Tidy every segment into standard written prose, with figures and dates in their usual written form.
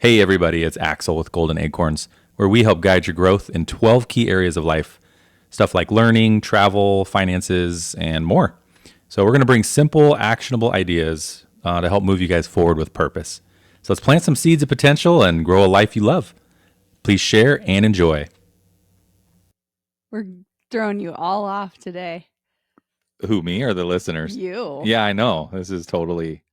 Hey everybody, it's Axel with Golden Acorns, where we help guide your growth in 12 key areas of life. Stuff like learning, travel, finances, and more. So we're going to bring simple, actionable ideas to help move you guys forward with purpose. So let's plant some seeds of potential and grow a life you love. Please share and enjoy. We're throwing you all off today. Who, me or the listeners? You. Yeah, I know. This is totally...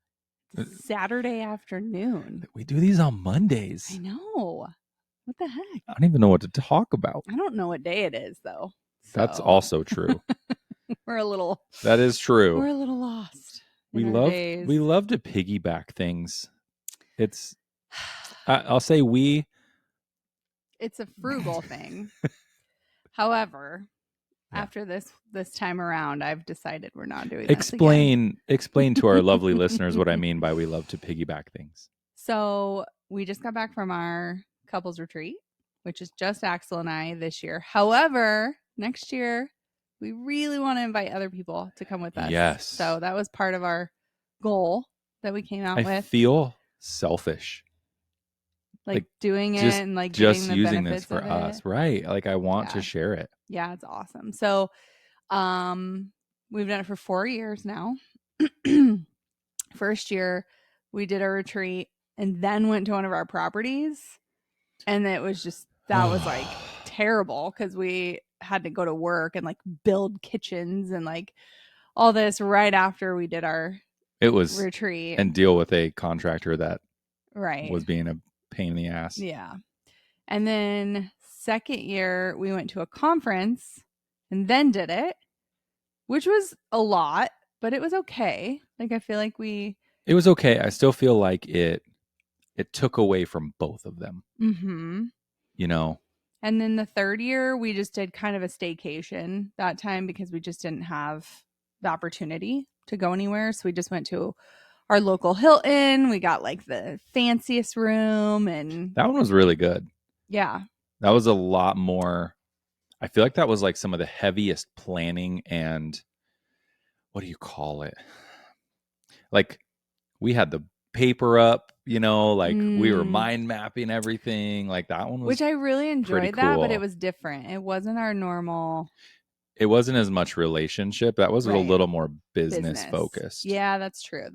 Saturday afternoon. We do these on Mondays. I know. What the heck? I don't even know what to talk about. I don't know what day it is, though. That's also true. We're a little... That is true. We're a little lost. We love to piggyback things. I'll say we. It's a frugal thing. However, after this time around, I've decided we're not doing this again. Explain to our lovely listeners what I mean by we love to piggyback things. So we just got back from our couples retreat, which is just Axel and I this year. However, next year, we really want to invite other people to come with us. Yes. So that was part of our goal that we came out with. I feel selfish. Like doing it and like just using this for us. Right. Like I want to share it. Yeah, it's awesome. So we've done it for 4 years now. First year we did a retreat and then went to one of our properties. And it was just, that was like terrible because we had to go to work and like build kitchens and like all this right after we did our retreat. And deal with a contractor that was being a pain in the ass. Yeah. And then second year we went to a conference and then did it, which was a lot, but it was okay. Like I feel like it was okay. I still feel like it took away from both of them. Mm-hmm. You know? And then the third year we just did kind of a staycation that time because we just didn't have the opportunity to go anywhere. So we just went to our local Hilton. We got like the fanciest room, and that one was really good. Yeah. That was a lot more. I feel like that was like some of the heaviest planning and what do you call it? Like we had the paper up, you know, like we were mind mapping everything. Like that one was, which I really enjoyed that, but it was different. It wasn't our normal. It wasn't as much relationship. That was a little more business focused. Yeah, that's true.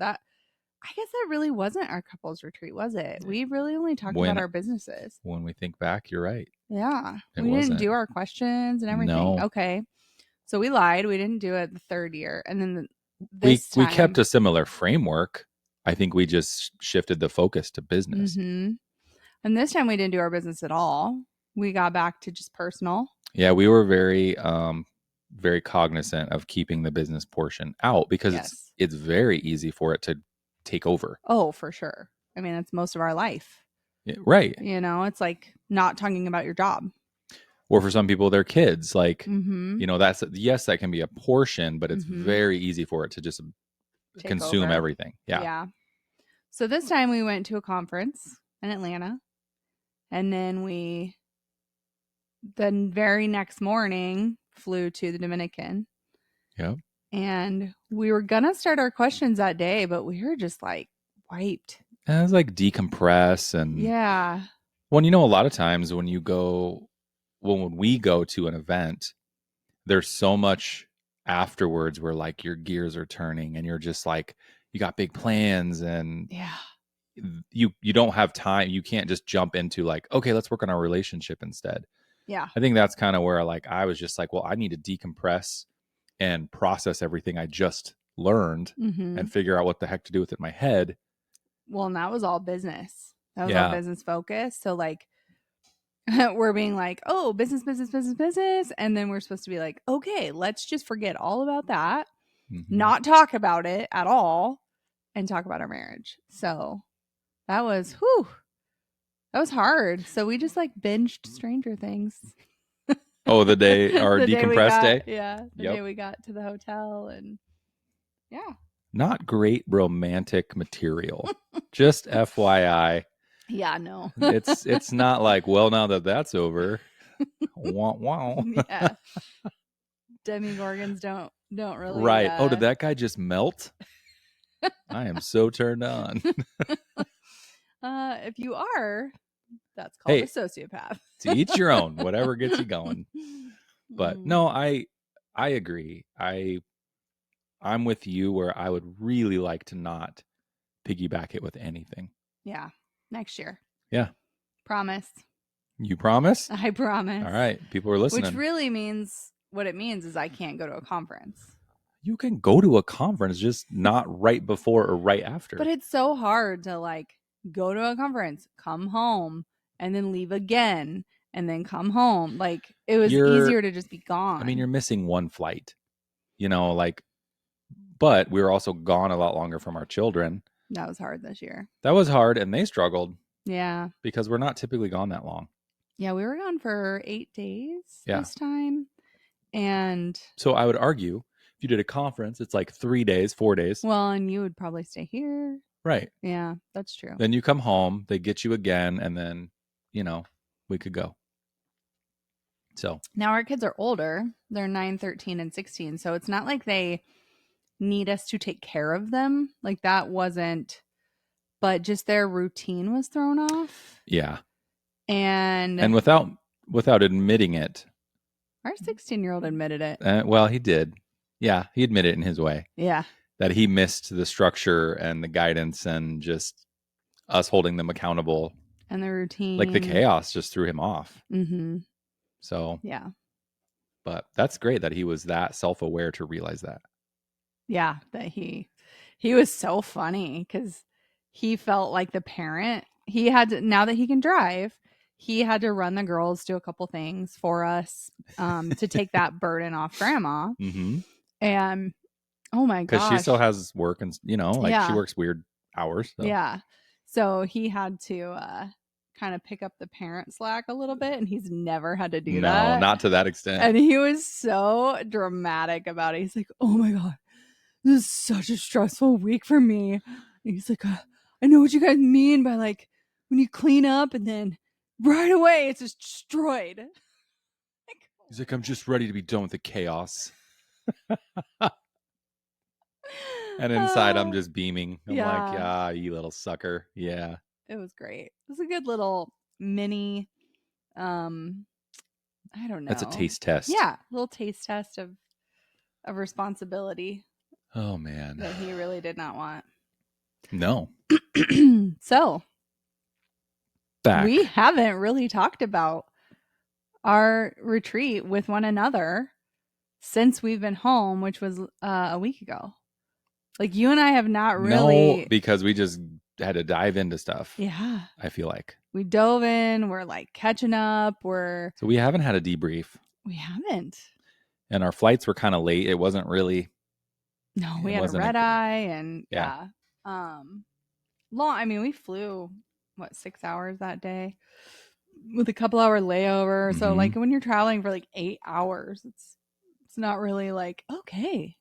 I guess that really wasn't our couples retreat, was it? We really only talked about our businesses. When we think back, you're right. Yeah. We didn't do our questions and everything. No. Okay. So we lied. We didn't do it the third year. And then we kept a similar framework. I think we just shifted the focus to business. Mm-hmm. And this time we didn't do our business at all. We got back to just personal. Yeah, we were very very cognizant of keeping the business portion out because it's very easy for it to take over. Oh, for sure. I mean, it's most of our life. Yeah, right. You know, it's like not talking about your job. Or for some people, their kids. Like, you know, that can be a portion, but it's very easy for it to just consume everything. Yeah. Yeah. So this time we went to a conference in Atlanta, and then the very next morning flew to the Dominican. Yeah. And we were going to start our questions that day, but we were just like wiped. And it was like decompress and yeah. Well, you know, a lot of times when we go to an event, there's so much afterwards where like your gears are turning and you're just like, you got big plans and you don't have time. You can't just jump into like, okay, let's work on our relationship instead. Yeah. I think that's kind of where like, I was just like, well, I need to decompress and process everything I just learned and figure out what the heck to do with it in my head. Well, and that was all business. That was all business focus. So like we're being like, oh, business. And then we're supposed to be like, okay, let's just forget all about that, not talk about it at all, and talk about our marriage. So that was hard. So we just like binged Stranger Things. Oh, the day, our decompressed day? Yeah. The day we got to the hotel and yeah. Not great romantic material. Just FYI. Yeah, no. It's not like, well, now that that's over. Wow. Yeah. Demigorgons don't really. Right. Oh, did that guy just melt? I am so turned on. If you are, that's called a sociopath. To each your own, whatever gets you going. But no, I agree. I'm with you where I would really like to not piggyback it with anything. Yeah. Next year. Yeah. Promise. You promise? I promise. All right. People are listening. Which really means, what it means is I can't go to a conference. You can go to a conference, just not right before or right after. But it's so hard to like go to a conference, come home, and then leave again, and then come home. Like it was easier to just be gone. I mean, you're missing one flight, like, but we were also gone a lot longer from our children. That was hard this year. That was hard, and they struggled. Yeah. Because we're not typically gone that long. Yeah, we were gone for 8 days this time. And so I would argue if you did a conference, it's like 3 days, 4 days. Well, and you would probably stay here. Right. Yeah, that's true. Then you come home, they get you again, and then, we could go. So now our kids are older. They're 9, 13, and 16. So it's not like they need us to take care of them. Like that wasn't, but just their routine was thrown off. Yeah. And without admitting it. Our 16-year-old admitted it. Well, he did. Yeah, he admitted it in his way. Yeah. That he missed the structure and the guidance and just us holding them accountable. And the routine. Like the chaos just threw him off. Mm-hmm. So. Yeah. But that's great that he was that self-aware to realize that. Yeah, that he was so funny because he felt like the parent. He had to, now that he can drive, he had to run the girls, do a couple things for us to take that burden off grandma. Mm-hmm. And oh my gosh. Because she still has work and, she works weird hours. So. Yeah. So he had to kind of pick up the parent slack a little bit, and he's never had to do that. No, not to that extent. And he was so dramatic about it. He's like, oh my God, this is such a stressful week for me. And he's like, I know what you guys mean by like when you clean up and then right away it's just destroyed. He's like, I'm just ready to be done with the chaos. And inside I'm just beaming. I'm like, yeah, you little sucker. Yeah. It was great. It was a good little mini, I don't know. That's a taste test. Yeah. A little taste test of responsibility. Oh, man. That he really did not want. No. So. Back. We haven't really talked about our retreat with one another since we've been home, which was a week ago. Like you and I have not really. No, because we just had to dive into stuff. Yeah. I feel like. We dove in. We're like catching up. So we haven't had a debrief. We haven't. And our flights were kind of late. It wasn't really. No, we had a red eye and yeah. Long. I mean, we flew 6 hours that day with a couple hour layover. Mm-hmm. So like when you're traveling for like 8 hours, it's not really like, okay,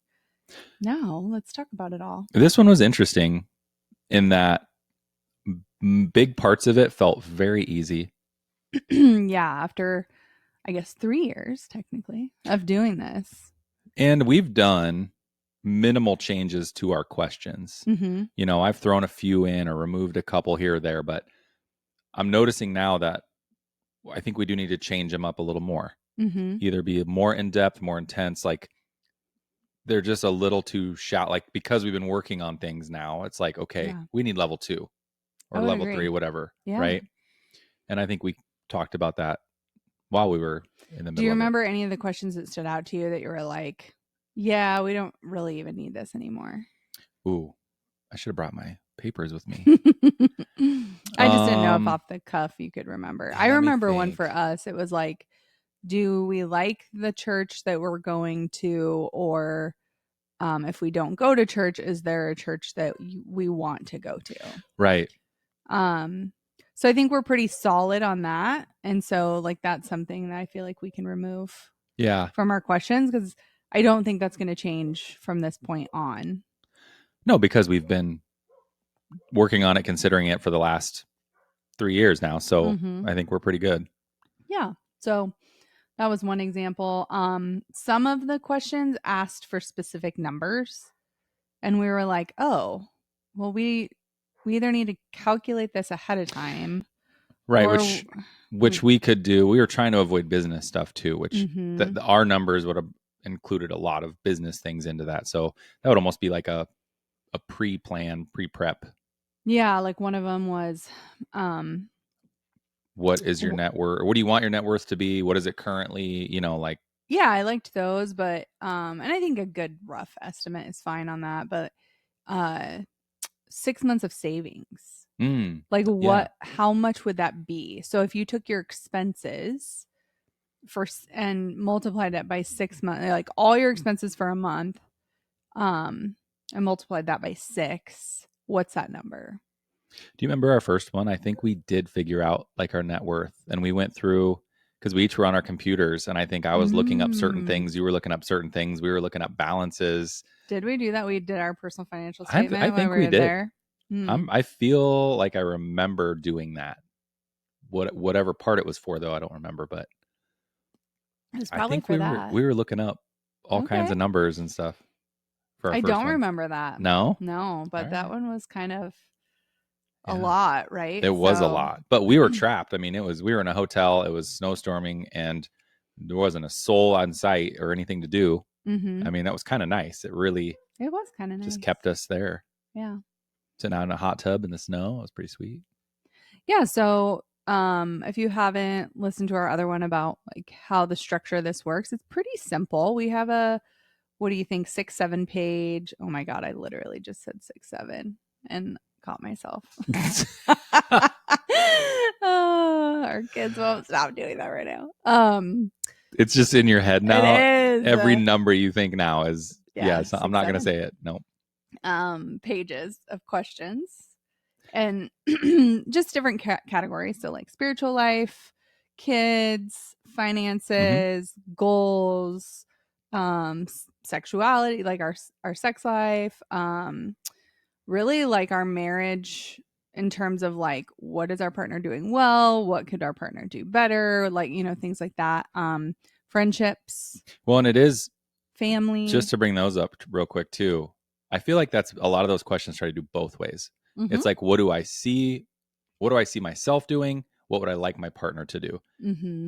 now let's talk about it all. This one was interesting in that big parts of it felt very easy. Yeah. After, I guess, 3 years technically of doing this. And we've done minimal changes to our questions. Mm-hmm. I've thrown a few in or removed a couple here or there, but I'm noticing now that I think we do need to change them up a little more. Mm-hmm. Either be more in-depth, more intense. Like they're just a little too like because we've been working on things now, it's like, okay, we need level 2 or level 3, whatever. Yeah. Right. And I think we talked about that while we were in the middle. Do you remember any of the questions that stood out to you that you were like, yeah, we don't really even need this anymore? Ooh, I should have brought my papers with me. I just didn't know if off the cuff you could remember. I remember one for us. It was like, do we like the church that we're going to, or if we don't go to church, is there a church that we want to go to? Right. So I think we're pretty solid on that. And so like that's something that I feel like we can remove from our questions, because I don't think that's going to change from this point on. No, because we've been working on it, considering it for the last 3 years now. So I think we're pretty good. Yeah. So that was one example. Some of the questions asked for specific numbers, and we were like, oh, well, we we either need to calculate this ahead of time, right? or Which we could do. We were trying to avoid business stuff too, which mm-hmm. our numbers would have included a lot of business things into that. So that would almost be like a pre-plan, pre-prep. Yeah, like one of them was what is your net worth? What do you want your net worth to be? What is it currently? Like. Yeah, I liked those, but and I think a good rough estimate is fine on that, but 6 months of savings. Like how much would that be? So if you took your expenses and multiplied it by 6 months, like all your expenses for a month, and multiplied that by 6, what's that number? Do you remember our first one? I think we did figure out like our net worth, and we went through, because we each were on our computers, and I think I was looking up certain things, you were looking up certain things, we were looking up balances. Did we do that? We did our personal financial statement. I think we did. There. I feel like I remember doing that. Whatever part it was for, though, I don't remember. But it's probably I think we were looking up all kinds of numbers and stuff. For our I first don't one. remember that. No, but that one was kind of a lot, right? It was a lot, but we were trapped. I mean, we were in a hotel. It was snowstorming, and there wasn't a soul on site or anything to do. Mm-hmm. I mean, that was kind of nice. It was kind of nice. Just kept us there. Yeah. Sitting out in a hot tub in the snow. It was pretty sweet. Yeah. So, if you haven't listened to our other one about like how the structure of this works, it's pretty simple. We have what do you think, 6-7 page? Oh my God, I literally just said 6-7 and caught myself. Our kids won't stop doing that right now. It's just in your head now. It is. Every number you think now is I'm not going to say it. No. Pages of questions and just different categories. So like spiritual life, kids, finances, goals, sexuality, like our sex life, really like our marriage in terms of like what is our partner doing well, what could our partner do better, like things like that. Friendships, well, and it is family, just to bring those up real quick too. I feel like that's a lot of those questions try to do both ways. It's like, what do I see myself doing? What would I like my partner to do?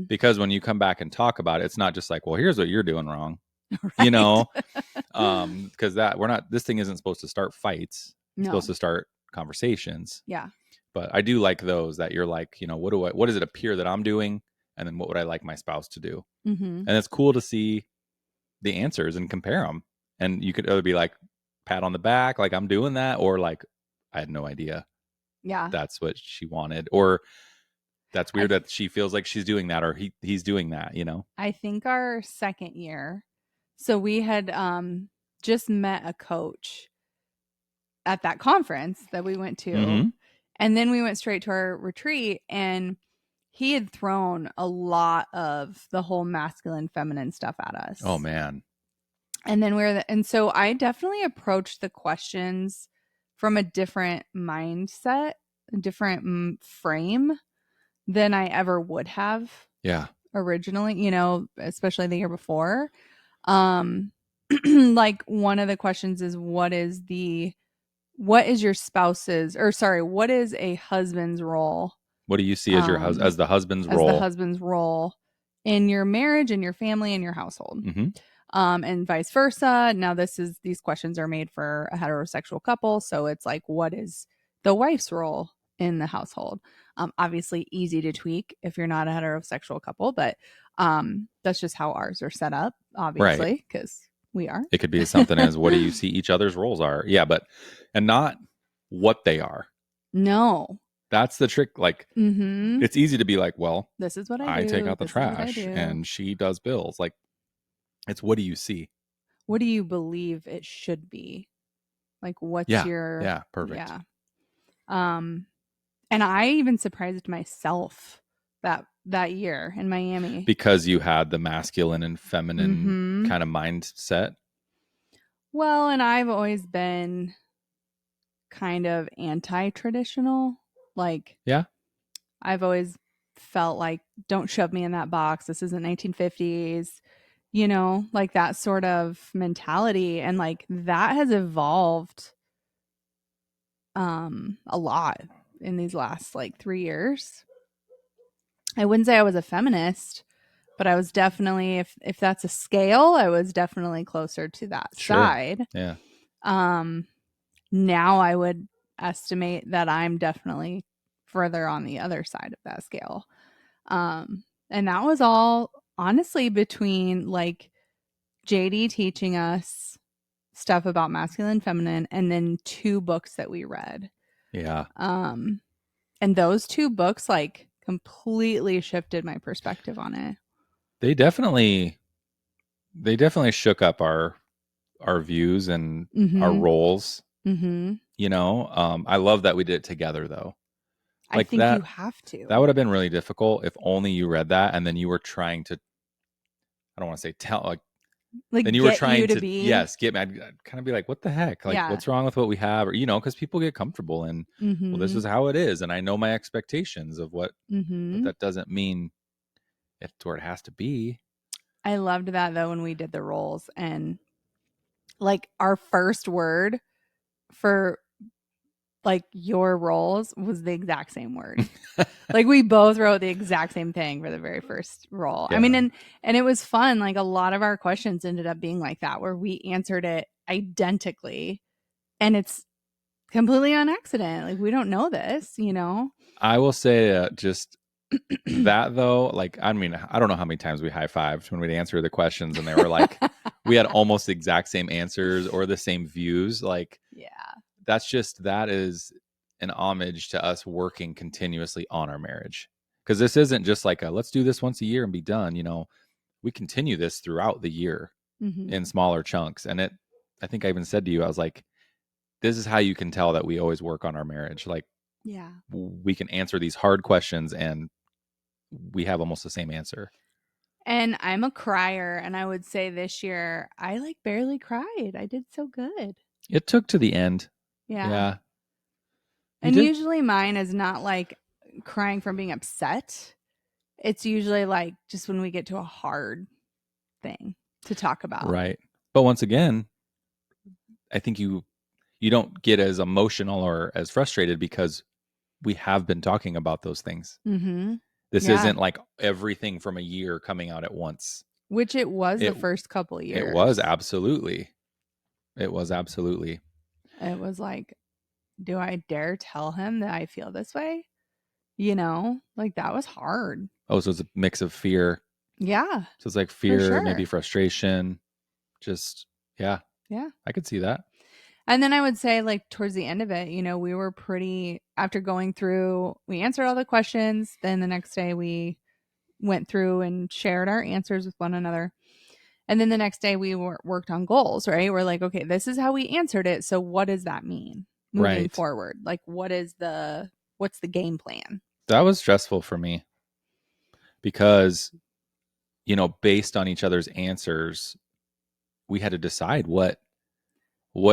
Because when you come back and talk about it, it's not just like, well, here's what you're doing wrong. Right. Because this thing isn't supposed to start fights. It's supposed to start conversations. Yeah. But I do like those that you're like, what does it appear that I'm doing? And then what would I like my spouse to do? And it's cool to see the answers and compare them. And you could either be like, pat on the back, like I'm doing that, or like, I had no idea. Yeah. That's what she wanted. Or that's weird that she feels like she's doing that, or he's doing that, I think our second year, so we had just met a coach at that conference that we went to. And then we went straight to our retreat, and he had thrown a lot of the whole masculine, feminine stuff at us. Oh man. And then and so I definitely approached the questions from a different mindset, a different frame than I ever would have. Yeah. Originally, especially the year before. Like one of the questions is what is your spouse's, or sorry, what is a husband's role? What do you see as as the husband's role? As the husband's role in your marriage, in your family, in your household. And vice versa. Now these questions are made for a heterosexual couple. So it's like, what is the wife's role in the household? Obviously easy to tweak if you're not a heterosexual couple, but that's just how ours are set up, obviously, because we are. It could be something as, what do you see each other's roles are? Yeah, and not what they are. No. That's the trick. Like, it's easy to be like, well, this is what I do. take out the trash and she does bills. Like, it's, what do you see? What do you believe it should be? Like, what's your... Yeah, perfect. Yeah. And I even surprised myself that year in Miami. Because you had the masculine and feminine kind of mindset. Well, and I've always been kind of anti-traditional. Like, yeah, I've always felt like, don't shove me in that box. This isn't 1950s. Like that sort of mentality. And like that has evolved a lot in these last like 3 years. I wouldn't say I was a feminist, but I was definitely, if that's a scale, I was definitely closer to that Sure. side. Yeah. Now I would estimate that I'm definitely further on the other side of that scale. And that was all honestly between like JD teaching us stuff about masculine and feminine and then 2 books that we read. Yeah. And those 2 books like completely shifted my perspective on it. They definitely shook up our views and our roles. You know, I love that we did it together though. I Like think you have to. that would have been really difficult if only you read that and then you were trying to, I don't want to say tell, like then you were get trying you to to, be. yes, get me. I'd kind of be like, what the heck? Like, Yeah. what's wrong with what we have? Or, you know, because people get comfortable and, well, this is how it is. And I know my expectations of what, but that doesn't mean it's where it has to be. I loved that though when we did the roles and like our first word for like your roles was the exact same word. Like we both wrote the exact same thing for the very first role. Yeah. I mean, and it was fun. Like a lot of our questions ended up being like that, where we answered it identically, and it's completely on accident. Like we don't know this, you know. I will say just that though, like, I mean, I don't know how many times we high-fived when we'd answer the questions and they were like, we had almost the exact same answers or the same views. Like, yeah, that is an homage to us working continuously on our marriage. Because this isn't just like let's do this once a year and be done. You know, we continue this throughout the year in smaller chunks. And I think I even said to you, I was like, this is how you can tell that we always work on our marriage. Like, yeah, we can answer these hard questions and we have almost the same answer. And I'm a crier, and I would say this year I like barely cried. I did so good. It took to the end. Yeah. And usually mine is not like crying from being upset. It's usually like just when we get to a hard thing to talk about. Right. But once again, I think you don't get as emotional or as frustrated because we have been talking about those things. This isn't like everything from a year coming out at once. Which it was the first couple of years. It was absolutely. It was absolutely. It was like, do I dare tell him that I feel this way? You know, like that was hard. Oh, so it's a mix of fear. Yeah. So it's like fear, maybe frustration. Just, yeah. Yeah. I could see that. And then I would say, like, towards the end of it, you know, we were after going through, we answered all the questions. Then the next day we went through and shared our answers with one another. And then the next day we worked on goals, right? We're like, okay, this is how we answered it. So what does that mean moving forward? Like, what's the game plan? That was stressful for me because, you know, based on each other's answers, we had to decide what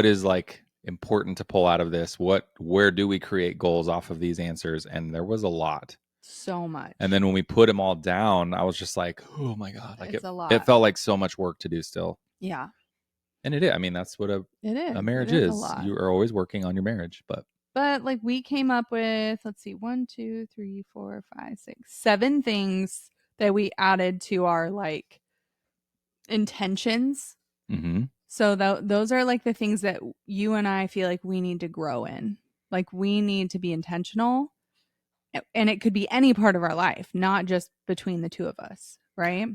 is like important to pull out of this. Where do we create goals off of these answers? And there was a lot. So much. And then when we put them all down, I was just like, oh my God. Like it's a lot. It felt like so much work to do still. Yeah. And it is. I mean, that's what a marriage is. You are always working on your marriage, but like we came up with, let's see, 1, 2, 3, 4, 5, 6, 7 things that we added to our like intentions. So those are like the things that you and I feel like we need to grow in. Like we need to be intentional, and it could be any part of our life, not just between the two of us, right?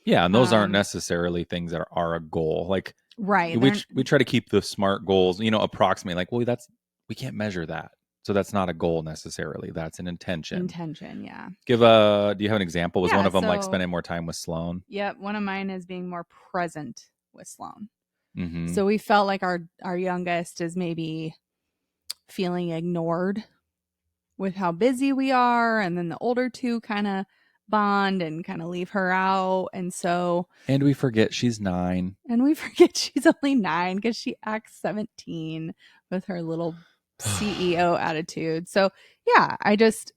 Yeah, and those aren't necessarily things that are a goal. Like, right, we try to keep the SMART goals, you know, approximately. Like, well, we can't measure that, so that's not a goal necessarily. That's an intention. Yeah. Do you have an example? Was one of them like spending more time with Sloan? Yep, one of mine is being more present with Sloan. So we felt like our youngest is maybe feeling ignored with how busy we are, and then the older two kind of bond and kind of leave her out. And we forget she's 9. And we forget she's only 9 because she acts 17 with her little CEO attitude. So yeah, I just,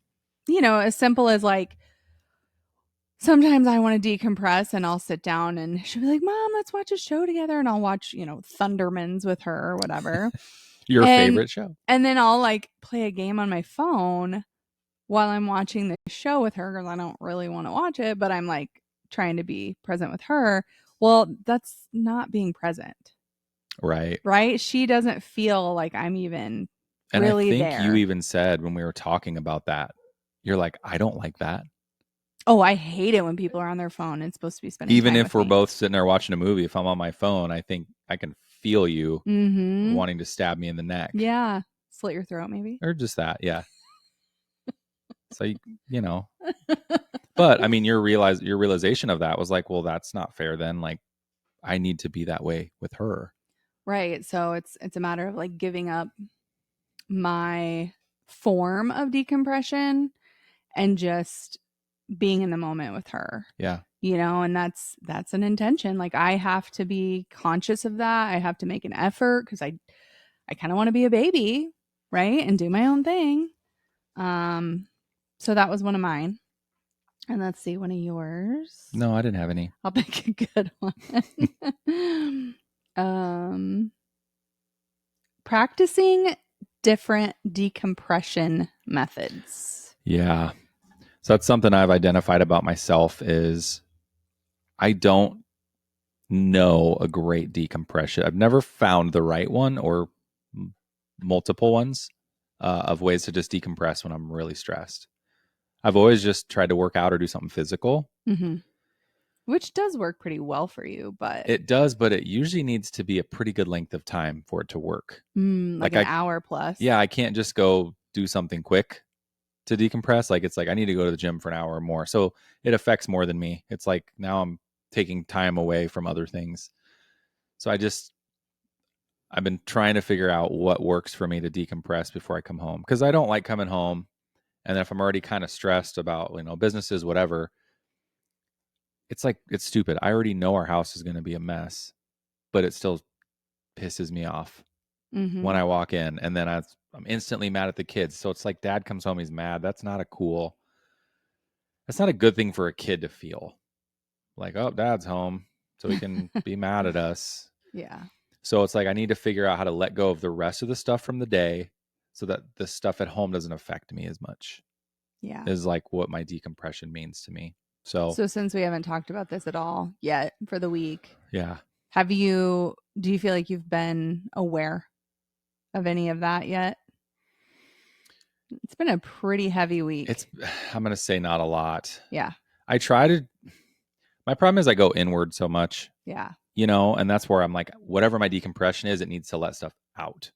you know, as simple as like, sometimes I want to decompress and I'll sit down and she'll be like, Mom, let's watch a show together. And I'll watch, you know, Thundermans with her or whatever. Your favorite show. And then I'll like play a game on my phone while I'm watching the show with her because I don't really want to watch it, but I'm like trying to be present with her. Well, that's not being present. Right. Right? She doesn't feel like I'm even and really I think there. you even said when we were talking about that, you're like, I don't like that. Oh, I hate it when people are on their phone and supposed to be spending even time if with we're me. both sitting there watching a movie, if I'm on my phone, I think I can feel you Mm-hmm. wanting to stab me in the neck. Yeah. Slit your throat, maybe. Or just that. Yeah. So, you know, but I mean, your realization of that was like, well, that's not fair then. Like, I need to be that way with her. Right. So it's a matter of like giving up my form of decompression and just being in the moment with her. Yeah. You know, and that's an intention. Like I have to be conscious of that. I have to make an effort because I kind of want to be a baby, right? And do my own thing. So that was one of mine. And let's see, one of yours. No, I didn't have any. I'll pick a good one. Practicing different decompression methods. Yeah. So that's something I've identified about myself is I don't know a great decompression. I've never found the right one or multiple ones of ways to just decompress when I'm really stressed. I've always just tried to work out or do something physical. Mm-hmm. Which does work pretty well for you, but it does, but it usually needs to be a pretty good length of time for it to work. Like an hour plus. Yeah, I can't just go do something quick to decompress. Like it's like I need to go to the gym for an hour or more. So it affects more than me. It's like now I'm taking time away from other things. So I've been trying to figure out what works for me to decompress before I come home because I don't like coming home. And then if I'm already kind of stressed about, businesses, whatever, it's like, it's stupid. I already know our house is going to be a mess, but it still pisses me off when I walk in. And then I'm instantly mad at the kids. So it's like dad comes home, he's mad. That's not a good thing for a kid to feel. Like, oh, dad's home, so he can be mad at us. Yeah. So it's like I need to figure out how to let go of the rest of the stuff from the day so that the stuff at home doesn't affect me as much. Yeah. Is like what my decompression means to me. So since we haven't talked about this at all yet for the week, yeah. do you feel like you've been aware of any of that yet? It's been a pretty heavy week. I'm going to say not a lot. Yeah. My problem is I go inward so much. Yeah. And that's where I'm like, whatever my decompression is, it needs to let stuff out.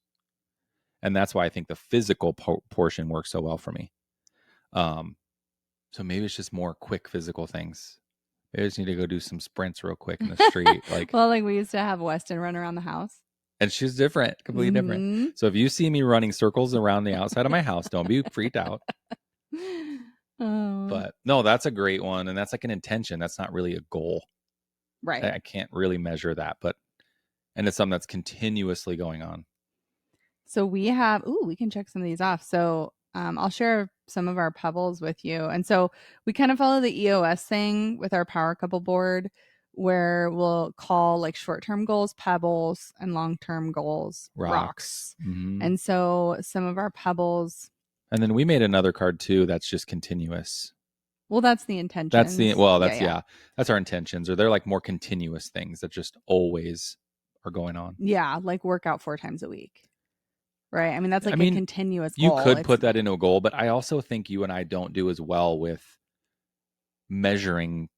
And that's why I think the physical portion works so well for me. So maybe it's just more quick physical things. Maybe I just need to go do some sprints real quick in the street. Well, like we used to have Weston run around the house. And she's different, completely different. So if you see me running circles around the outside of my house, don't be freaked out. But no, that's a great one. And that's like an intention. That's not really a goal. Right. I can't really measure that, and it's something that's continuously going on. So we can check some of these off. So I'll share some of our pebbles with you. And so we kind of follow the EOS thing with our power couple board where we'll call like short-term goals pebbles and long-term goals rocks. Mm-hmm. And so some of our pebbles. And then we made another card too that's just continuous. Well, that's the intention. That's our intentions, or they're like more continuous things that just always are going on. Yeah, like work out 4 times a week. Right? I mean, that's like a continuous goal. You could put that into a goal, but I also think you and I don't do as well with measuring.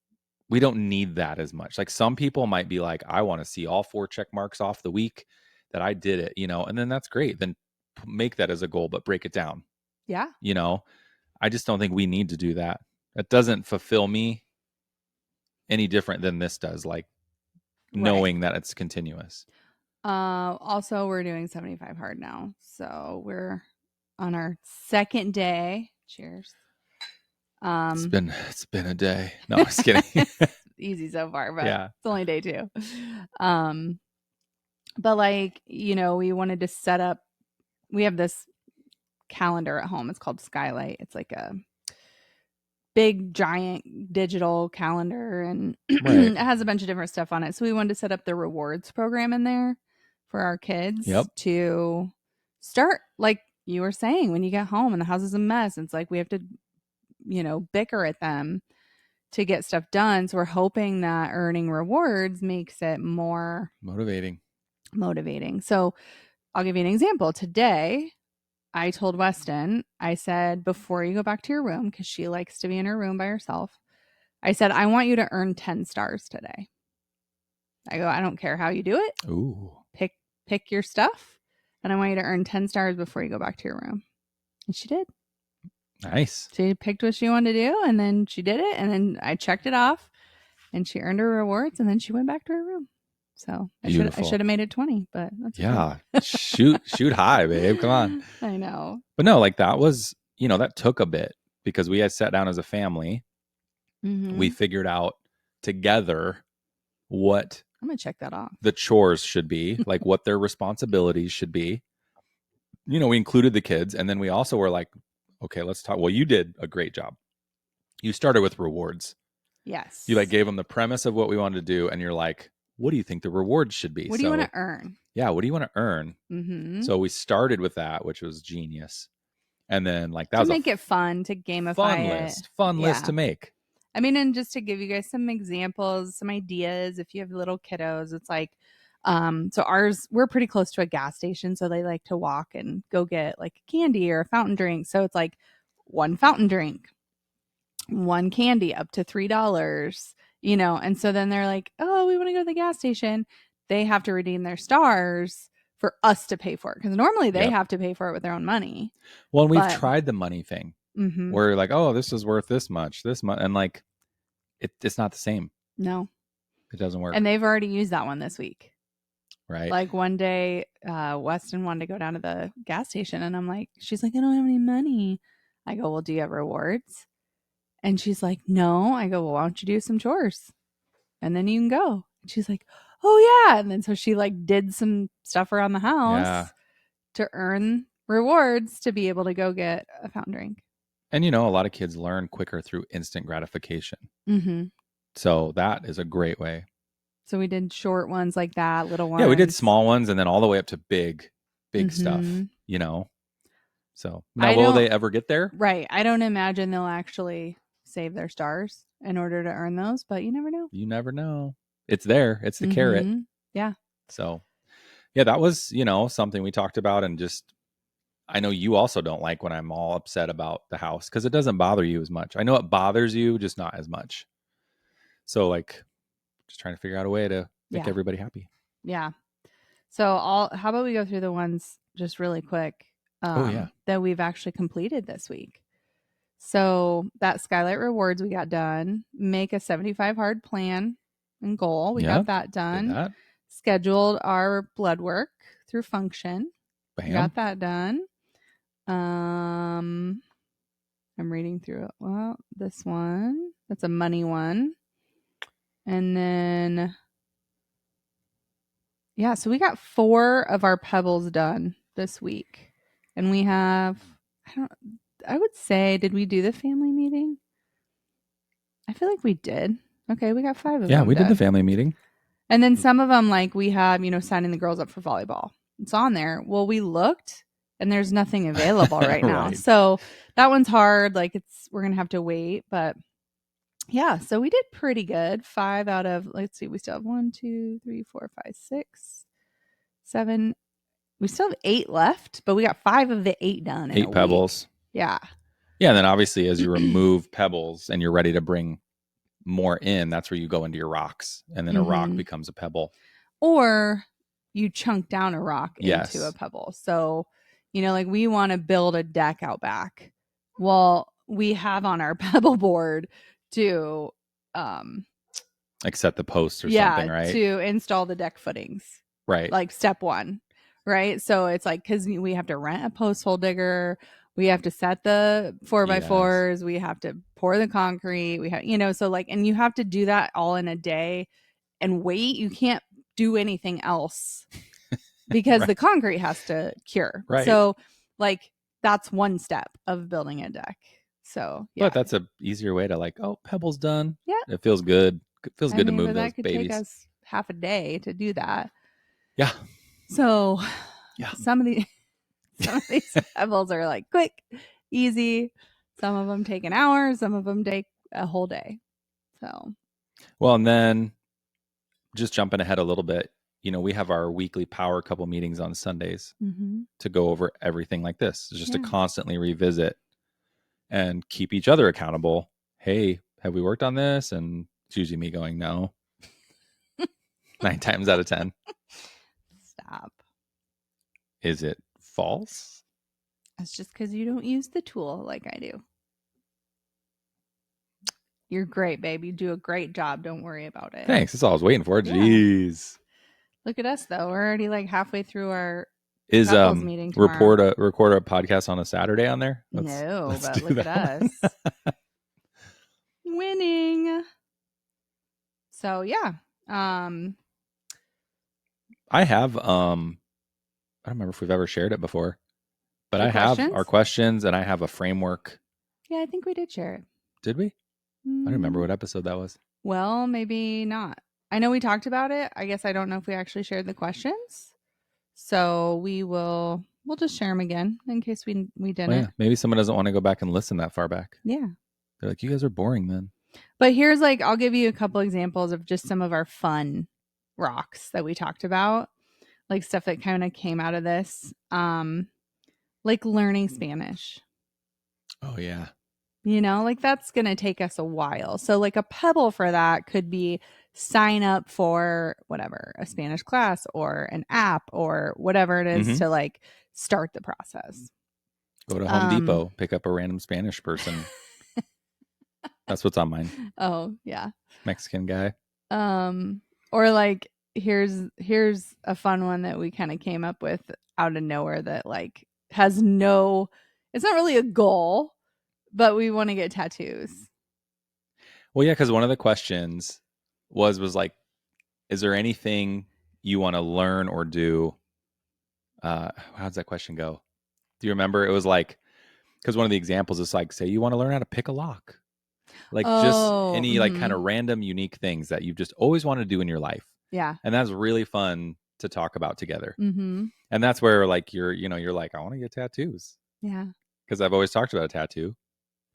We don't need that as much. Like some people might be like, I want to see all 4 check marks off the week that I did it, and then that's great. Then make that as a goal, but break it down. Yeah. I just don't think we need to do that. That doesn't fulfill me any different than this does, like knowing that it's continuous. Also, we're doing 75 hard now. So we're on our second day. Cheers. It's been a day. No, I'm just kidding. Easy so far, but it's only day 2. But like, we wanted to set up, we have this calendar at home. It's called Skylight. It's like a big giant digital calendar and it has a bunch of different stuff on it. So we wanted to set up the rewards program in there for our kids to start, like you were saying, when you get home and the house is a mess, it's like we have to, bicker at them to get stuff done. So we're hoping that earning rewards makes it more motivating. So I'll give you an example. Today, I told Weston, I said, before you go back to your room, because she likes to be in her room by herself, I said, I want you to earn 10 stars today. I go, I don't care how you do it. Ooh. Pick your stuff, and I want you to earn 10 stars before you go back to your room. And she did. Nice. She picked what she wanted to do, and then she did it, and then I checked it off, and she earned her rewards, and then she went back to her room. So I should have made it 20, but that's okay. shoot high, babe. Come on. I know. But no, like that was, that took a bit because we had sat down as a family. Mm-hmm. We figured out together what I'm gonna check that off. The chores should be, like what their responsibilities should be. We included the kids, and then we also were like, okay, let's talk. Well, you did a great job. You started with rewards. Yes. You gave them the premise of what we wanted to do, and you're like, what do you think the rewards should be? What do you want to earn? Yeah, what do you want to earn? Mm-hmm. So we started with that, which was genius. And then that was to make it fun, to gamify it. Fun list to make. I mean, and just to give you guys some examples, some ideas, if you have little kiddos, it's like, so we're pretty close to a gas station, so they like to walk and go get like candy or a fountain drink. So it's like one fountain drink, one candy, up to $3, and so then they're like, oh, we want to go to the gas station. They have to redeem their stars for us to pay for it, because normally they have to pay for it with their own money. Well, and we've tried the money thing. Mm-hmm. Where you're like, oh, this is worth this much, and like it's not the same. No, it doesn't work. And they've already used that one this week. Right. Like one day, Weston wanted to go down to the gas station, and I'm like, she's like, I don't have any money. I go, well, do you have rewards? And she's like, no. I go, well, why don't you do some chores, and then you can go. And she's like, oh yeah. And then so she did some stuff around the house to earn rewards to be able to go get a fountain drink. And a lot of kids learn quicker through instant gratification. Mm-hmm. So that is a great way. So we did short ones like that, little ones. Yeah, we did small ones, and then all the way up to big stuff, So now, will they ever get there? Right. I don't imagine they'll actually save their stars in order to earn those, but you never know. You never know. It's there. It's the carrot. Yeah. So, yeah, that was, something we talked about, and just, I know you also don't like when I'm all upset about the house, because it doesn't bother you as much. I know it bothers you, just not as much. So just trying to figure out a way to make everybody happy. Yeah. So how about we go through the ones just really quick that we've actually completed this week. So that Skylight Rewards we got done. Make a 75 hard plan and goal. We got that done. Scheduled our blood work through Function. Bam. Got that done. I'm reading through it. Well, this one, that's a money one. And then, so we got 4 of our pebbles done this week. And we have, I would say, did we do the family meeting? I feel like we did. Okay, we got 5 of them. Yeah, we did the family meeting. And then some of them, we have, signing the girls up for volleyball. It's on there. Well, we looked, and there's nothing available right now. Right. So that one's hard. We're going to have to wait. But yeah, so we did pretty good. 5 out of, let's see, we still have 1, 2, 3, 4, 5, 6, 7. We still have 8 left, but we got 5 of the 8 done. 8 pebbles. Week. Yeah. Yeah. And then obviously, as you remove pebbles and you're ready to bring more in, that's where you go into your rocks, and then a rock becomes a pebble. Or you chunk down a rock into a pebble. So, we want to build a deck out back. Well, we have on our pebble board to set the posts or something, right? To install the deck footings. Right. Step 1. Right. So it's because we have to rent a post hole digger. We have to set the 4x4s. We have to pour the concrete. We have, so and you have to do that all in a day and wait. You can't do anything else because the concrete has to cure. Right. So that's one step of building a deck. So, yeah. But that's a easier way to pebbles done. Yeah. It feels good. It feels good to move those that could babies. Take us half a day to do that. Yeah. So some of the Some of these pebbles are like quick, easy. Some of them take an hour. Some of them take a whole day. So, well, and then just jumping ahead a little bit, we have our weekly power couple meetings on Sundays to go over everything like this. It's just to constantly revisit and keep each other accountable. Hey, have we worked on this? And it's usually me going, no. 9 times out of 10. Stop. Is it false? It's just because you don't use the tool like I do. You're great, babe. You do a great job. Don't worry about it. Thanks. That's all I was waiting for. Jeez. Look at us, though. We're already like halfway through our couples meeting tomorrow. record a podcast on a Saturday on there? Let's look at us. Winning. So yeah. I have I don't remember if we've ever shared it before, but I have our questions and I have a framework. Yeah, I think we did share it. Did we? I don't remember what episode that was. Well, maybe not. I know we talked about it. I guess I don't know if we actually shared the questions. So we'll just share them again in case we didn't. Well, yeah. Maybe someone doesn't want to go back and listen that far back. Yeah. They're like, you guys are boring then. But here's I'll give you a couple examples of just some of our fun rocks that we talked about. Like stuff that kind of came out of this. Like learning Spanish. Oh, yeah. That's going to take us a while. So like a pebble for that could be sign up for whatever, a Spanish class or an app or whatever it is to like start the process. Go to Home Depot, pick up a random Spanish person. That's what's on mine. Oh, yeah. Mexican guy. Or like here's a fun one that we kind of came up with out of nowhere that like has it's not really a goal, but we want to get tattoos. Well, yeah, because one of the questions was like, is there anything you want to learn or do? How does that question go? Do you remember? It was like, because one of the examples is like, say you want to learn how to pick a lock. Like just any like kind of random, unique things that you've just always wanted to do in your life. Yeah. And that's really fun to talk about together. And that's where like you're like, I want to get tattoos. Yeah. Because I've always talked about a tattoo.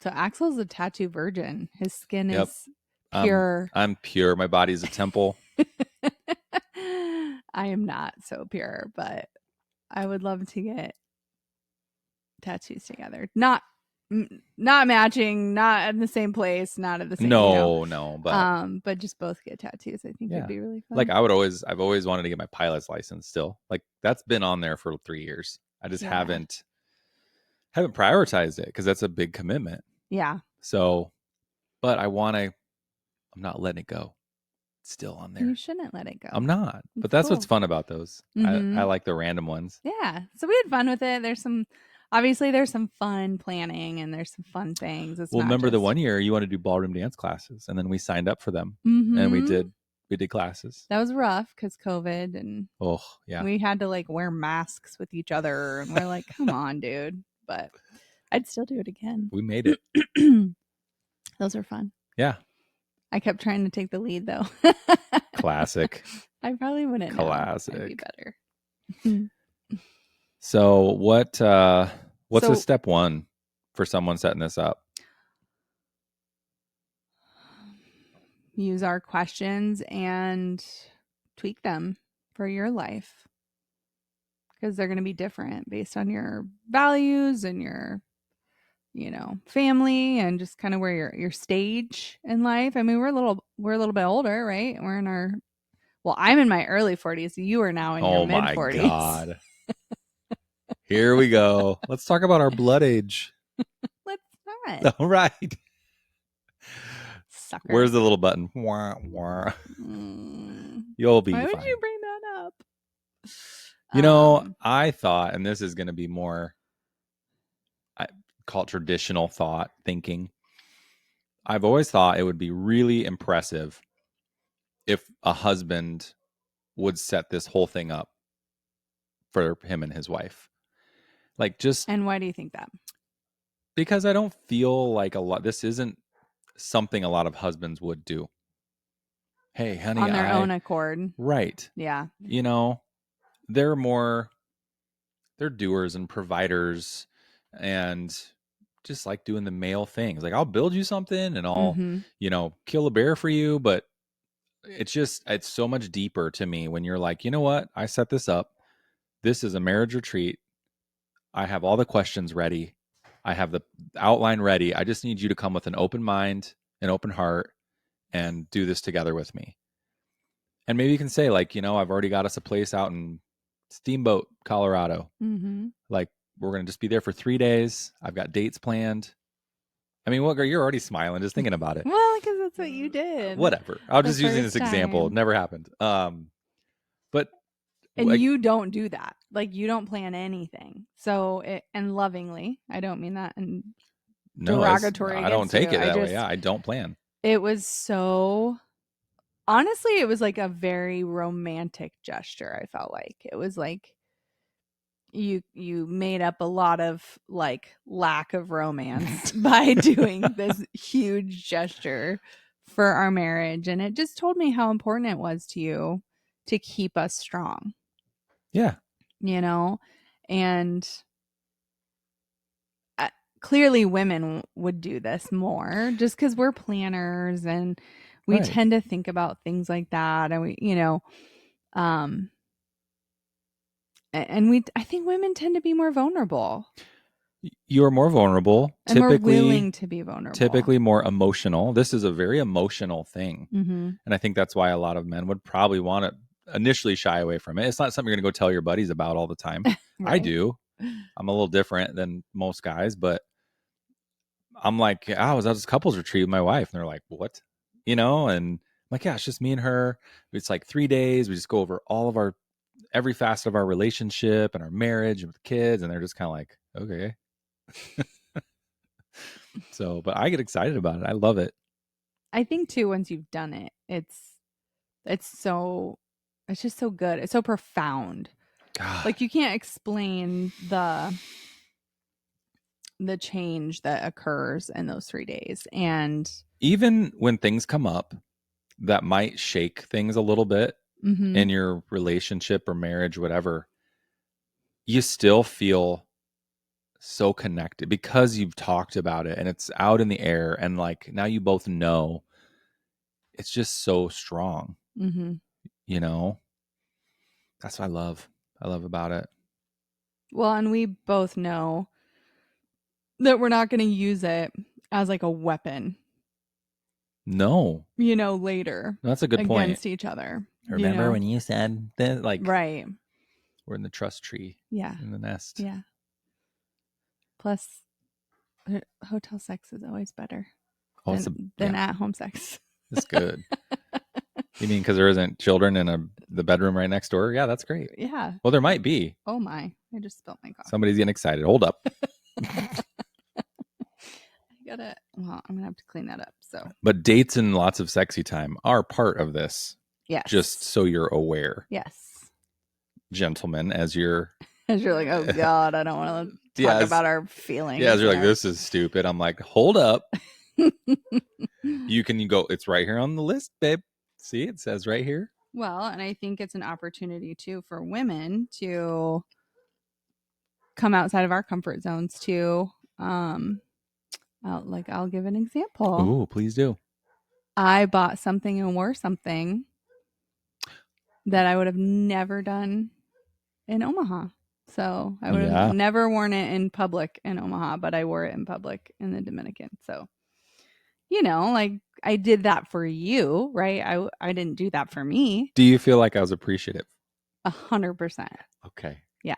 So Axel's a tattoo virgin. His skin is pure. I'm pure. My body's a temple. I am not so pure, but I would love to get tattoos together. Not matching, not in the same place, not at the same. No, but just both get tattoos. I think it'd be really fun. Like I've always wanted to get my pilot's license. Still, like that's been on there for 3 years. I just haven't prioritized it because that's a big commitment. Yeah. So, but I'm not letting it go. It's still on there. You shouldn't let it go. I'm not. But that's what's fun about those. I like the random ones. Yeah. So we had fun with it. There's some fun planning and there's some fun things. Remember the one year you wanted to do ballroom dance classes and then we signed up for them and we did classes. That was rough because COVID and we had to like wear masks with each other and we're like, come on, dude. But I'd still do it again. We made it. Those are fun. Yeah. I kept trying to take the lead though. Classic. I probably wouldn't. Classic. I'd be better. So what's the step one for someone setting this up? Use our questions and tweak them for your life because they're going to be different based on your values and your family and just kind of where your stage in life. I mean, we're a little bit older, right? I'm in my early 40s. You are now in your mid 40s. Oh my God. Here we go. Let's talk about our blood age. Let's not. All right. Sucker. Where's the little button? Wah, wah. You'll be fine. Why would you bring that up? I thought, and this is going to be more, I call it traditional thought thinking. I've always thought it would be really impressive if a husband would set this whole thing up for him and his wife. And why do you think that? Because I don't feel like this isn't something a lot of husbands would do. Hey, honey, on their own accord. Right. Yeah. They're more, they're doers and providers and just like doing the male things. Like I'll build you something and I'll, Mm-hmm. kill a bear for you, but it's so much deeper to me when you're like, you know what? I set this up. This is a marriage retreat. I have all the questions ready. I have the outline ready. I just need you to come with an open mind, an open heart, and do this together with me. And maybe you can say, like, I've already got us a place out in Steamboat, Colorado. Mm-hmm. Like, we're going to just be there for 3 days. I've got dates planned. I mean, what, girl, you're already smiling just thinking about it. Well, because that's what you did. Whatever. I'm just using this example. It never happened. But and you don't do that. Like you don't plan anything. So and lovingly, I don't mean that and derogatory. I don't take it that way. Yeah, I don't plan. It was so honestly, it was like a very romantic gesture. I felt like it was like you made up a lot of like lack of romance by doing this huge gesture for our marriage, and it just told me how important it was to you to keep us strong. Yeah. And clearly women would do this more just because we're planners and we tend to think about things like that, and I think women tend to be more vulnerable. You're more vulnerable, and typically more willing to be vulnerable, typically more emotional. This is a very emotional thing. Mm-hmm. And I think that's why a lot of men would probably want to initially shy away from it. It's not something you're going to go tell your buddies about all the time. Right. I do. I'm a little different than most guys, but I'm like, I was at this couples retreat with my wife, and they're like, what? And I'm like, yeah, it's just me and her. It's like 3 days. We just go over all of every facet of our relationship and our marriage and with kids. And they're just kind of like, okay. So, but I get excited about it. I love it. I think too, once you've done it, it's just so good. It's so profound. God. Like you can't explain the change that occurs in those 3 days. And even when things come up that might shake things a little bit in your relationship or marriage, whatever, you still feel so connected because you've talked about it and it's out in the air, and like now you both know. It's just so strong. That's what I love about it. Well, and we both know that we're not going to use it as like a weapon. No. Later. That's a good point. Against each other. Remember when you said that? Like, right. We're in the trust tree. Yeah. In the nest. Yeah. Plus, hotel sex is always better than at-home sex. It's good. You mean because there isn't children in the bedroom right next door? Yeah, that's great. Yeah. Well, there might be. Oh my! I just spilled my coffee. Somebody's getting excited. Hold up. I'm gonna have to clean that up. So, but dates and lots of sexy time are part of this. Yes. Just so you're aware. Yes. Gentlemen, as you're like, oh God, I don't want to talk about our feelings. Yeah, as you're like, this is stupid. I'm like, hold up. You go, it's right here on the list, babe. See, it says right here. Well, and I think it's an opportunity too for women to come outside of our comfort zones too. I'll give an example. Oh, please do. I bought something and wore something that I would have never done in Omaha. So I would have never worn it in public in Omaha, but I wore it in public in the Dominican. So, like I did that for you, right? I didn't do that for me. Do you feel like I was appreciative? 100%. Okay. Yeah.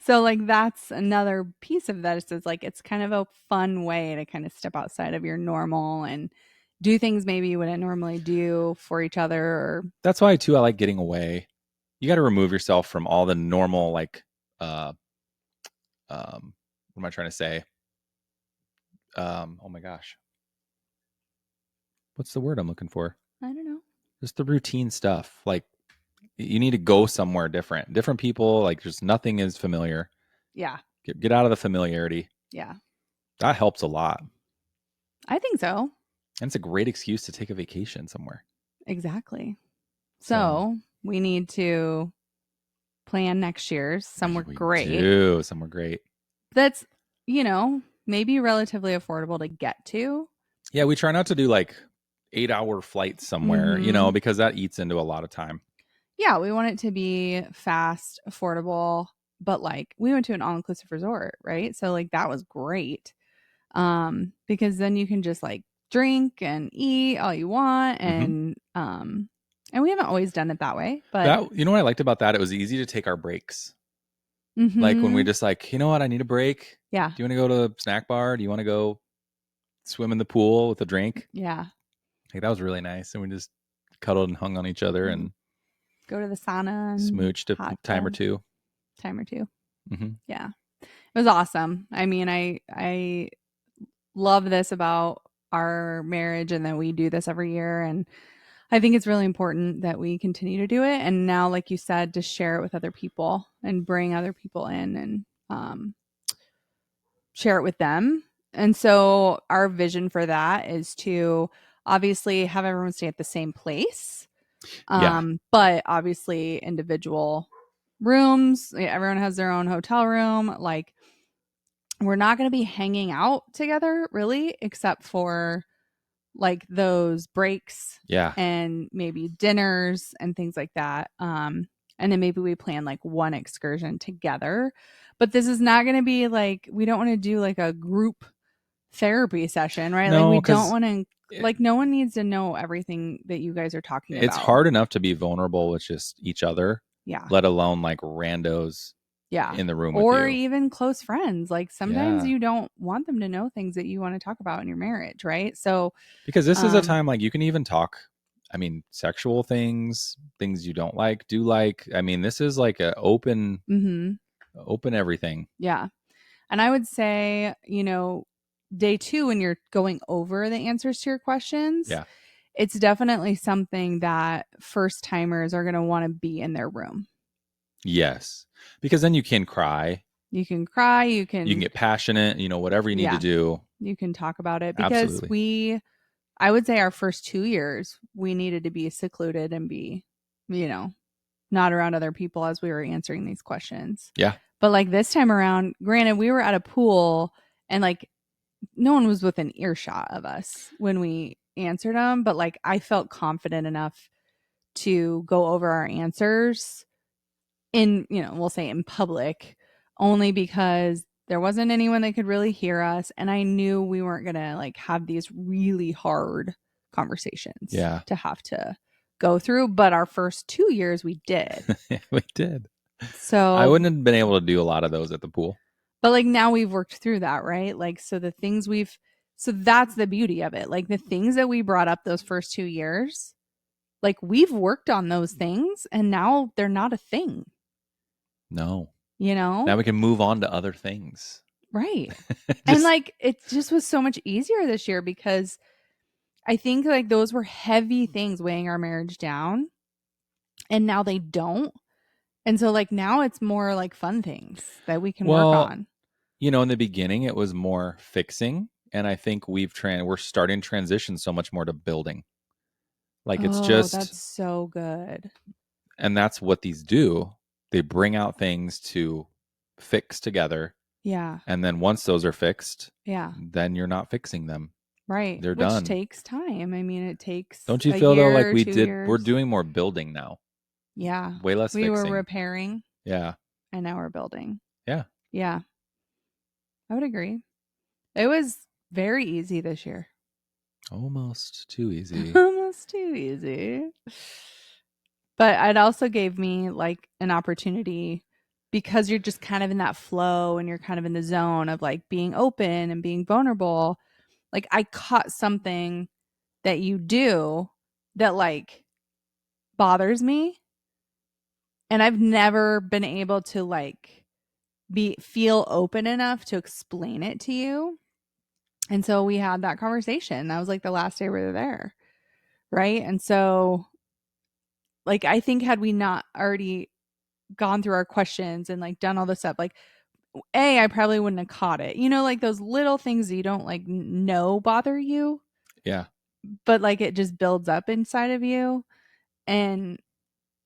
So like that's another piece of that. It's kind of a fun way to kind of step outside of your normal and do things maybe you wouldn't normally do for each other. That's why too I like getting away. You got to remove yourself from all the normal what am I trying to say? Oh my gosh. What's the word I'm looking for? I don't know. Just the routine stuff. Like you need to go somewhere different. Different people, like just nothing is familiar. Yeah. Get out of the familiarity. Yeah. That helps a lot. I think so. And it's a great excuse to take a vacation somewhere. Exactly. So we need to plan next year's. Some were We great. do. Some were great. That's, maybe relatively affordable to get to. Yeah, we try not to do like 8-hour flights somewhere, because that eats into a lot of time. Yeah, we want it to be fast, affordable, but like we went to an all-inclusive resort, right? So like that was great. Because then you can just like drink and eat all you want and we haven't always done it that way, but That, what I liked about that, it was easy to take our breaks. Like when we just like, you know what, I need a break. Yeah. Do you want to go to a snack bar? Do you want to go swim in the pool with a drink? Yeah. Like that was really nice. And we just cuddled and hung on each other and go to the sauna and smooched a time or two. Mm-hmm. Yeah. It was awesome. I mean, I love this about our marriage and that we do this every year. And I think it's really important that we continue to do it. And now, like you said, to share it with other people and bring other people in and share it with them. And so our vision for that is to obviously have everyone stay at the same place. But obviously individual rooms. Everyone has their own hotel room. Like we're not going to be hanging out together really, except for like those breaks and maybe dinners and things like that. And then maybe we plan like one excursion together. But this is not going to be like, we don't want to do like a group therapy session, right? No, like we don't want to, like no one needs to know everything that you guys are talking about. It's hard enough to be vulnerable with just each other. Yeah. Let alone like randos in the room with you. Or even close friends. Like sometimes you don't want them to know things that you want to talk about in your marriage, right? So because this is a time like you can even talk, I mean, sexual things you don't like, do like. I mean, this is like a open everything. Yeah. And I would say, day 2, when you're going over the answers to your questions, it's definitely something that first timers are going to want to be in their room. Yes. Because then you can cry. You can cry. You can get passionate, whatever you need to do. You can talk about it because I would say our first 2 years, we needed to be secluded and be, not around other people as we were answering these questions. Yeah. But like this time around, granted, we were at a pool and like no one was within earshot of us when we answered them. But like I felt confident enough to go over our answers in, we'll say in public, only because there wasn't anyone that could really hear us. And I knew we weren't going to like have these really hard conversations to have to go through. But our first 2 years we did. We did. So I wouldn't have been able to do a lot of those at the pool. But like now we've worked through that, right? Like, so the things so that's the beauty of it. Like the things that we brought up those first 2 years, like we've worked on those things and now they're not a thing. No. Now we can move on to other things. Right. And like, it just was so much easier this year because I think like those were heavy things weighing our marriage down and now they don't. And so like now it's more like fun things that we can work on. In the beginning it was more fixing, and I think we're starting to transition so much more to building. Like it's just that's so good. And that's what these do. They bring out things to fix together. Yeah. And then once those are fixed, then you're not fixing them. Right. They're done. Which takes time. I mean, it takes Don't you feel though like years. We're doing more building now. Yeah. Way less fixing. We were repairing. Yeah. And now we're building. Yeah. Yeah. I would agree. It was very easy this year. Almost too easy. Almost too easy. But it also gave me like an opportunity because you're just kind of in that flow and you're kind of in the zone of like being open and being vulnerable. Like I caught something that you do that like bothers me. And I've never been able to like feel open enough to explain it to you. And so we had that conversation. That was like the last day we were there. Right. And so like I think had we not already gone through our questions and like done all this stuff, like I probably wouldn't have caught it. Like those little things that you don't like know bother you. Yeah. But like it just builds up inside of you. And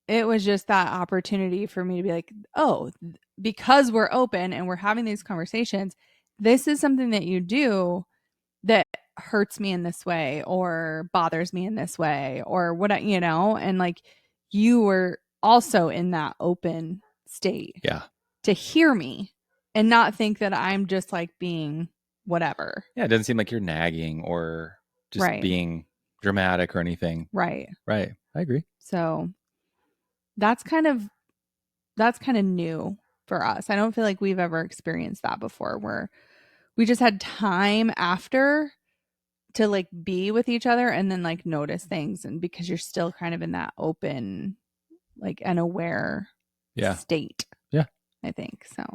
it was just that opportunity for me to be like, oh, because we're open and we're having these conversations, this is something that you do that hurts me in this way or bothers me in this way or what, and like you were also in that open state to hear me and not think that I'm just like being whatever. Yeah. It doesn't seem like you're nagging or just being dramatic or anything. Right. I agree. So that's kind of new for us. I don't feel like we've ever experienced that before where we just had time after to like be with each other and then like notice things, and because you're still kind of in that open like an aware state. Yeah. I think so.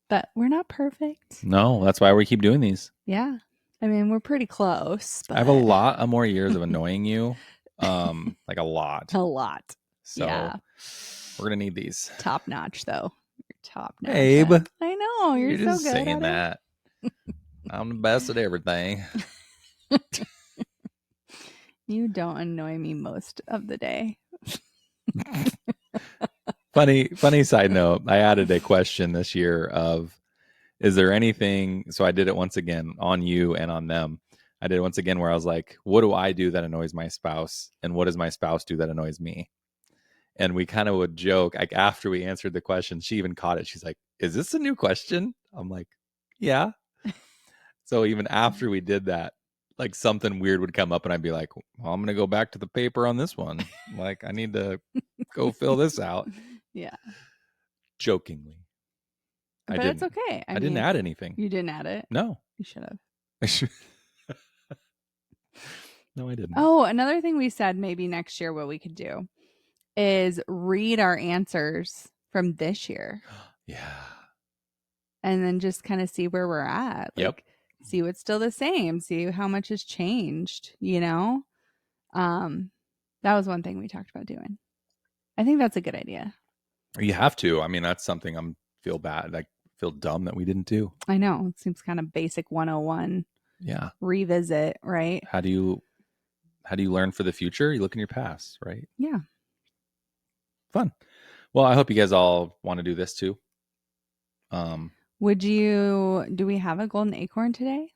But we're not perfect. No, that's why we keep doing these. Yeah. I mean, we're pretty close. But... I have a lot of more years of annoying you. Like a lot. A lot. So we're gonna need these. Top notch though. You're top notch. Babe. I know. You're so just good saying at that. I'm the best at everything. You don't annoy me most of the day. Funny side note. I added a question this year of, is there anything? So I did it once again on you and on them. I did it once again where I was like, what do I do that annoys my spouse? And what does my spouse do that annoys me? And we kind of would joke, like after we answered the question, she even caught it. She's like, is this a new question? I'm like, yeah. So even after we did that, like something weird would come up and I'd be like, well, I'm going to go back to the paper on this one. Like I need to go fill this out. Yeah. Jokingly. But it's okay. I didn't add anything. You didn't add it? No. You should have. No, I didn't. Oh, another thing we said maybe next year what we could do is read our answers from this year. Yeah. And then just kind of see where we're at. Like, see what's still the same. See how much has changed, That was one thing we talked about doing. I think that's a good idea. You have to. I mean, that's something I'm feel bad. Like feel dumb that we didn't do. I know. It seems kind of basic 101. Yeah. Revisit, right? How do you learn for the future? You look in your past, right? Yeah. Fun. Well, I hope you guys all want to do this too. Do we have a golden acorn today?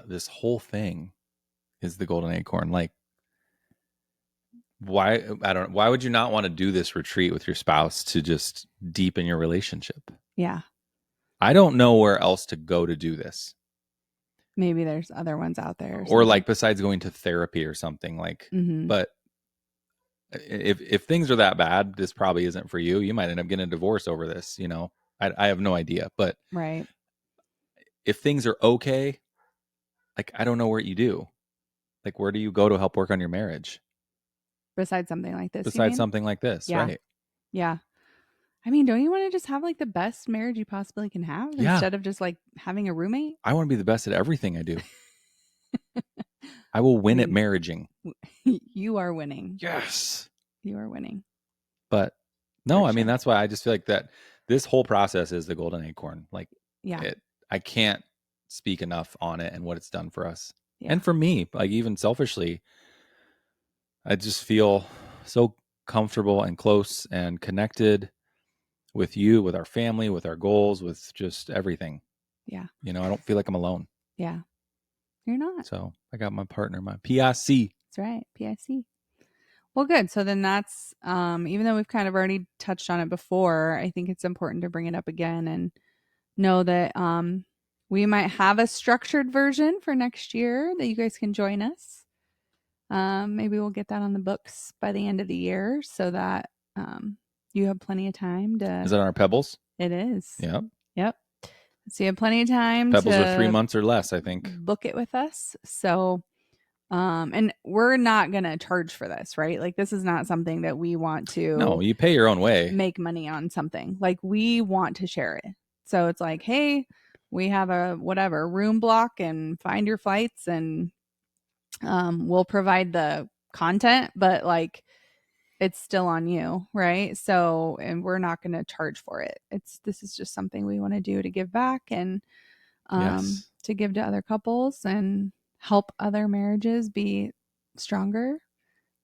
This whole thing is the golden acorn. Like, why would you not want to do this retreat with your spouse to just deepen your relationship? Yeah. I don't know where else to go to do this. Maybe there's other ones out there. Or like besides going to therapy or something like, but if things are that bad, this probably isn't for you. You might end up getting a divorce over this, I have no idea, but right. If things are okay, like, I don't know what you do. Like, where do you go to help work on your marriage? Besides something like this. Yeah. Right. Yeah. I mean, don't you want to just have like the best marriage you possibly can have instead of just like having a roommate? I want to be the best at everything I do. I will win at marriaging. You are winning. Yes. You are winning. But no, I mean, that's why I just feel like that this whole process is the golden acorn. Like, I can't speak enough on it and what it's done for us. Yeah. And for me, like even selfishly, I just feel so comfortable and close and connected with you, with our family, with our goals, with just everything. Yeah. I don't feel like I'm alone. Yeah. You're not. So I got my partner, my PIC. That's right. PIC. Well, good. So then that's, even though we've kind of already touched on it before, I think it's important to bring it up again and know that we might have a structured version for next year that you guys can join us. Maybe we'll get that on the books by the end of the year so that you have plenty of time to... Is that on our Pebbles? It is. Yep. So you have plenty of time. Pebbles are 3 months or less, I think. Book it with us. So, and we're not going to charge for this, right? Like, this is not something that we want to... No, you pay your own way. Make money on something. Like, we want to share it. So it's like, hey, we have a whatever room block and find your flights and we'll provide the content, but like it's still on you, right? So, and we're not going to charge for it. This is just something we want to do to give back and to give to other couples and help other marriages be stronger,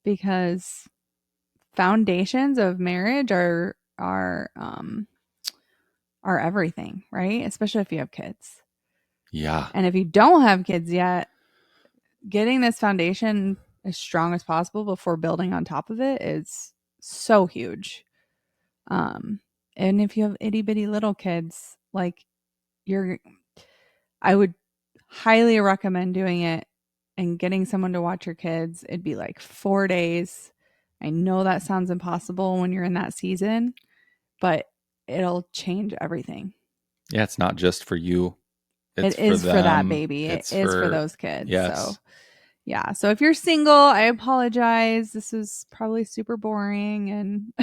because foundations of marriage are everything, right? Especially if you have kids. Yeah. And if you don't have kids yet, getting this foundation as strong as possible before building on top of it is so huge. And if you have itty bitty little kids, like I would highly recommend doing it and getting someone to watch your kids. It'd be like 4 days. I know that sounds impossible when you're in that season, but it'll change everything. Yeah, it's not just for you. It is for that baby. It is for those kids. Yes. So, yeah. So if you're single, I apologize. This is probably super boring and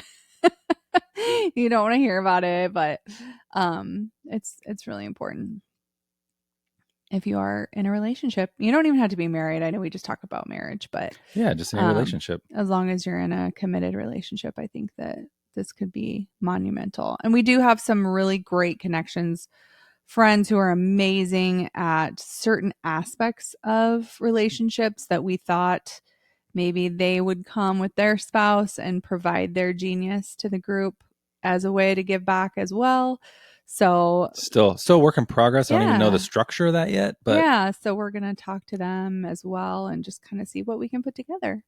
you don't want to hear about it, but it's really important. If you are in a relationship, you don't even have to be married. I know we just talked about marriage, but yeah, just in a relationship. As long as you're in a committed relationship, I think that this could be monumental. And we do have some really great connections, friends who are amazing at certain aspects of relationships that we thought maybe they would come with their spouse and provide their genius to the group as a way to give back as well. So still work in progress. Yeah. I don't even know the structure of that yet, but yeah. So we're going to talk to them as well and just kind of see what we can put together.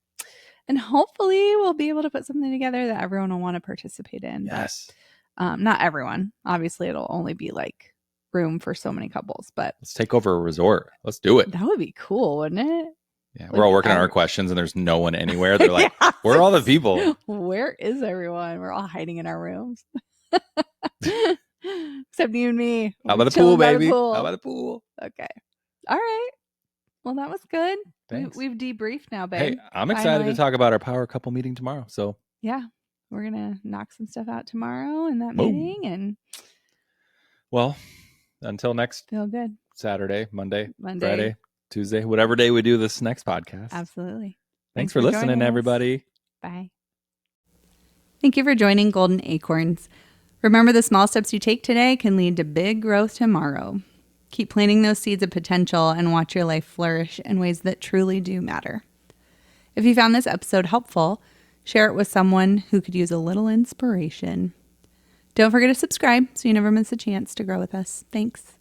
And hopefully we'll be able to put something together that everyone will want to participate in. Yes. But not everyone. Obviously, it'll only be like room for so many couples. But let's take over a resort. Let's do it. That would be cool, wouldn't it? Yeah, like, we're all working on our questions and there's no one anywhere. They're like, yeah, where are all the people? Where is everyone? We're all hiding in our rooms. Except you and me. How about the pool, baby? How about the pool? Okay. All right. Well, that was good. We've debriefed now, babe. Hey, I'm excited to talk about our power couple meeting tomorrow. So yeah, we're going to knock some stuff out tomorrow in that meeting. And well, until next feel good. Saturday, Monday, Friday, Tuesday, whatever day we do this next podcast. Absolutely. Thanks for listening, everybody. Bye. Thank you for joining Golden Acorns. Remember, the small steps you take today can lead to big growth tomorrow. Keep planting those seeds of potential and watch your life flourish in ways that truly do matter. If you found this episode helpful, share it with someone who could use a little inspiration. Don't forget to subscribe so you never miss a chance to grow with us. Thanks.